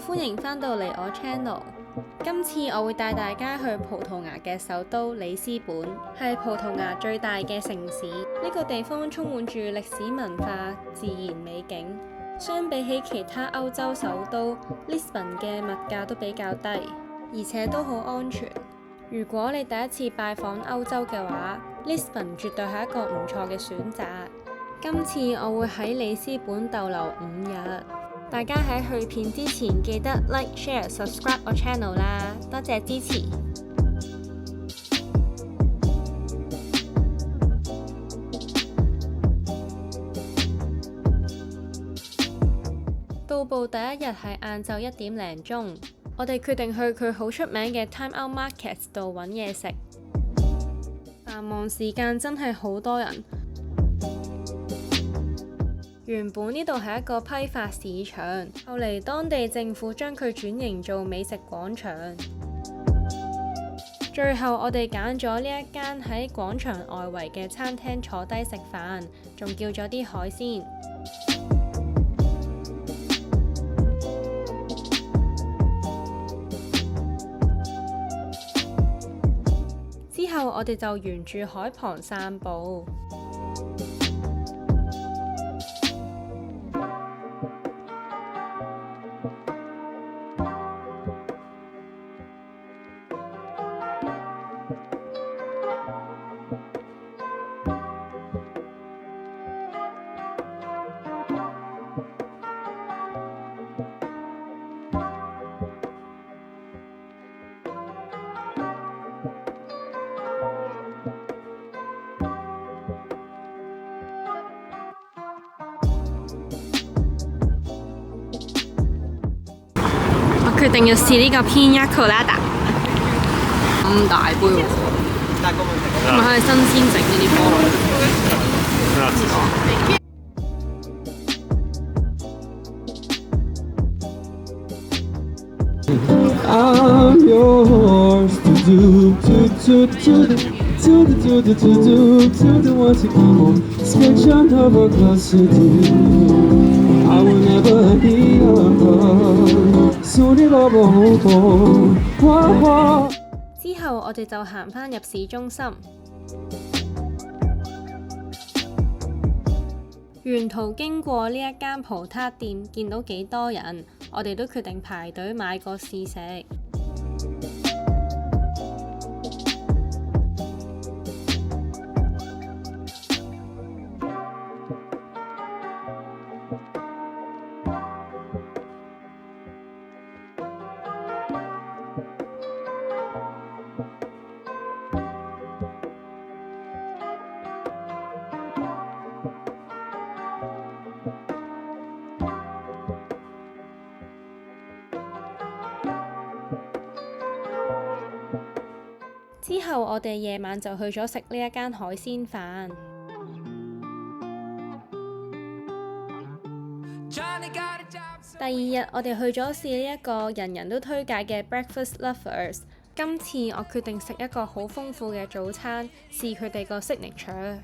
歡迎返到嚟我 channel。今次我會帶大家去葡萄牙嘅首都里斯本，係葡萄牙最大嘅城市。呢個地方充滿住歷史文化、自然美景。相比起其他歐洲首都，Lisbon嘅物價都比較低，而且都好安全。如果你第一次拜訪歐洲嘅話，Lisbon 絕對係一個唔錯嘅選擇。今次我會喺里斯本逗留5日。大家喺去片之前記得 like、share、subscribe 我 channel 啦，多謝支持。到埗第一日係晏晝1點零鐘，我哋決定去佢好出名嘅 Time Out Market 度揾嘢食。繁忙時間真係好多人。原本呢度係一個批發市場，後嚟當地政府將佢轉型做美食廣場。最後我哋揀咗呢一間喺廣場外圍嘅餐廳坐低食飯，仲叫咗啲海鮮。之後我哋就沿住海旁散步。決定要試呢個 Piña Colada， 咁大杯喎，唔係佢係新鮮整呢啲菠蘿。之後我哋就行返入市中心，沿途經過呢一間葡撻店，見到幾多人，我哋都決定排隊買個試食。之後我哋夜晚就去咗食呢一間海鮮飯。第二日我哋去咗試呢一個人人都推介嘅 Breakfast Lovers。今次我決定食一個好豐富嘅早餐，試佢哋個 signature。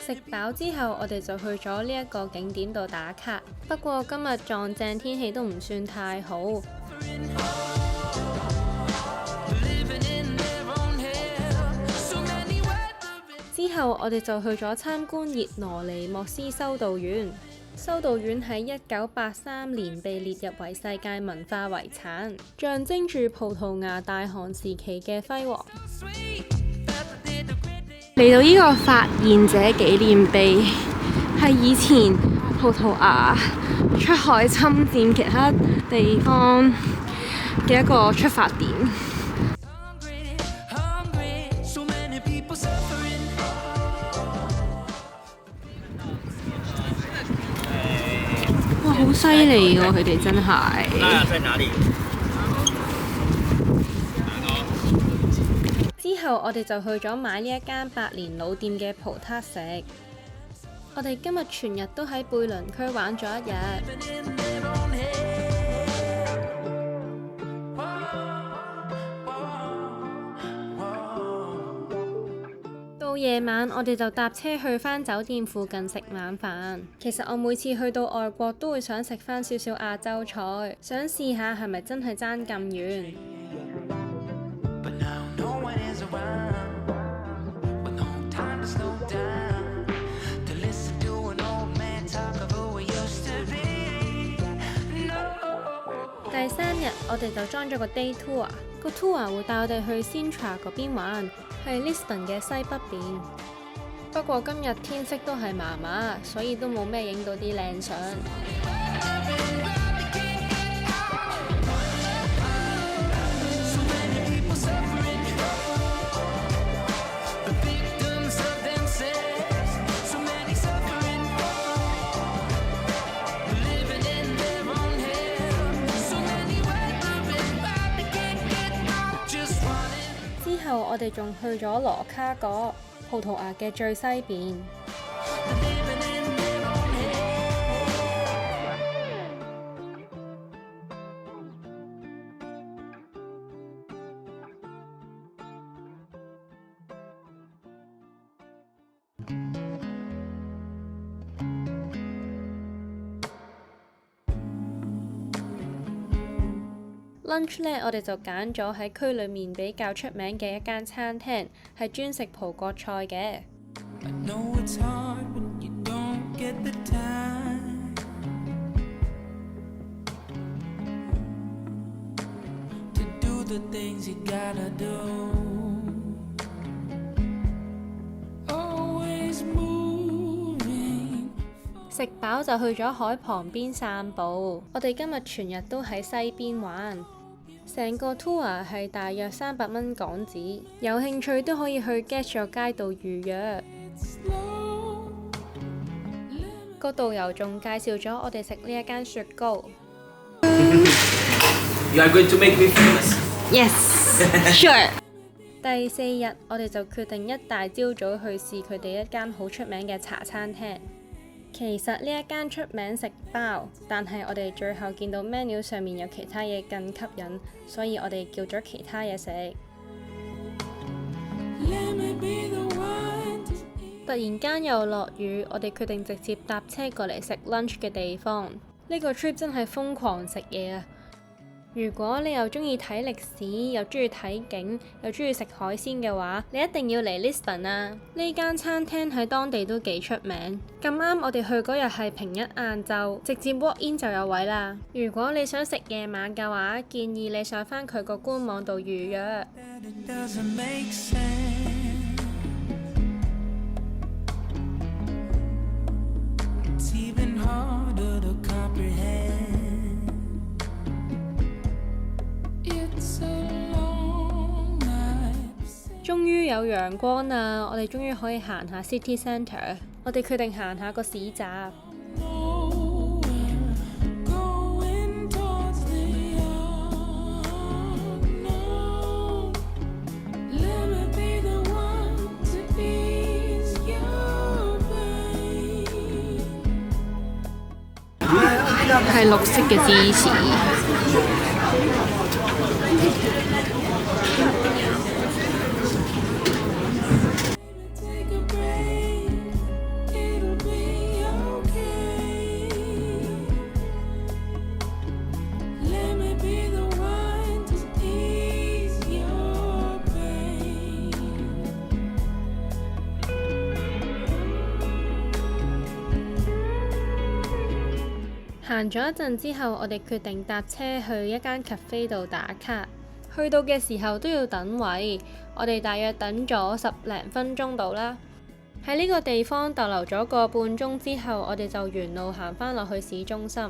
食飽之後，我哋就去咗呢一個景點度打卡。不過今日撞正天氣都唔算太好。之後我哋就去咗參觀熱羅尼莫斯修道院。修道院喺1983年被列入為世界文化遺產，象徵住葡萄牙大汗時期嘅輝煌。嚟到呢個發現者紀念碑，係以前葡萄牙出海侵佔其他地方嘅一個出發點。哇，好犀利喎！佢哋真係。之後我哋就去咗買呢一間百年老店嘅葡撻食。我哋今日全日都喺貝倫區玩咗一日。到夜晚，我哋就搭車去返酒店附近食晚飯。其實我每次去到外國都會想食返少少亞洲菜，想試下係咪真係爭咁遠。第3日，我哋就裝咗個 day tour， 個 tour 會帶我哋去 Sintra 嗰邊玩，係 Lisbon 嘅西北邊。不過今日天色都係麻麻，所以都冇咩影到啲靚相。之後我哋仲去咗羅卡果，葡萄牙嘅最西邊。lunch 呢，我哋就揀咗喺區裏面比較出名嘅一間餐廳，係專食葡國菜嘅。食飽就去咗海旁邊散步。我哋今日全日都喺西邊玩。成個 tour 係大約300蚊港紙，有興趣都可以去 Get Your Guide 度預約。個導遊仲介紹咗我哋食呢一間雪糕。You are going to make me famous? Yes, sure. 第4日，我哋就決定一大朝早去試佢哋一間好出名嘅茶餐廳。其實呢一間出名食包，但係我哋最後見到 menu 上面有其他嘢更吸引，所以我哋叫咗其他嘢食。突然間又落雨，我哋決定直接搭車過嚟食 lunch 嘅地方。呢個 trip 真係瘋狂食嘢啊！如果你又中意睇歷史，又中意睇景，又中意食海鮮嘅話，你一定要嚟 Lisbon 啊！呢間餐廳喺當地都幾出名。咁啱我哋去嗰日係平日晏晝，直接 walk in 就有位啦。如果你想食夜晚嘅話，建議你上返佢個官網度預約。終於有陽光啦！我哋終於可以行下 City Centre。我哋決定行下個市集。係綠色嘅芝士。行咗一陣之後，我哋決定搭車去一間 cafe 度打卡。去到嘅時候都要等位，我哋大約等咗10零分鐘到啦。喺呢個地方逗留咗個半鐘之後，我哋就沿路行返落去市中心。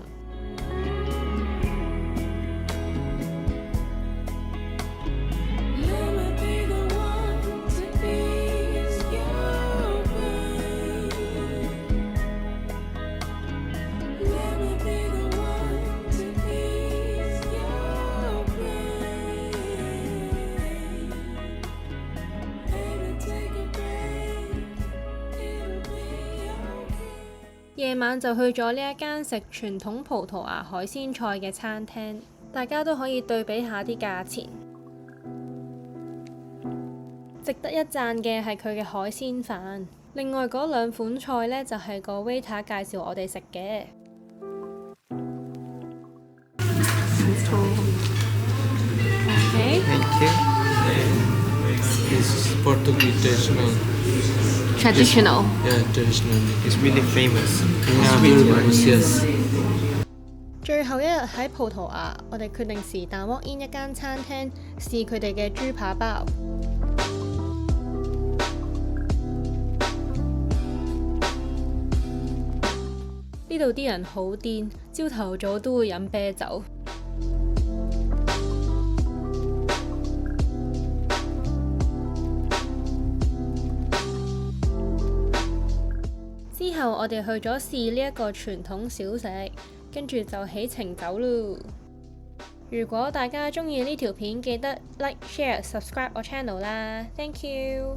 夜晚就去咗呢一間食傳統葡萄牙海鮮菜嘅餐廳，大家都可以對比下啲價錢。值得一讚嘅係佢嘅海鮮飯。另外嗰兩款菜呢，就係個 waiter 介紹我哋食嘅。Okay. Thank you. This is Portuguese Traditional. Yeah, traditional. It's really famous. Yeah, very famous, yes. 最後一日喺葡萄牙，我哋決定是但 walk in 一間餐廳試佢哋嘅豬扒包。呢度啲人好癲，朝頭早都會飲啤酒。之後我哋去咗試呢一個傳統小食，跟住就起程走咯。如果大家鍾意呢條片，記得 like、share、subscribe 我 channel啦。Thank you。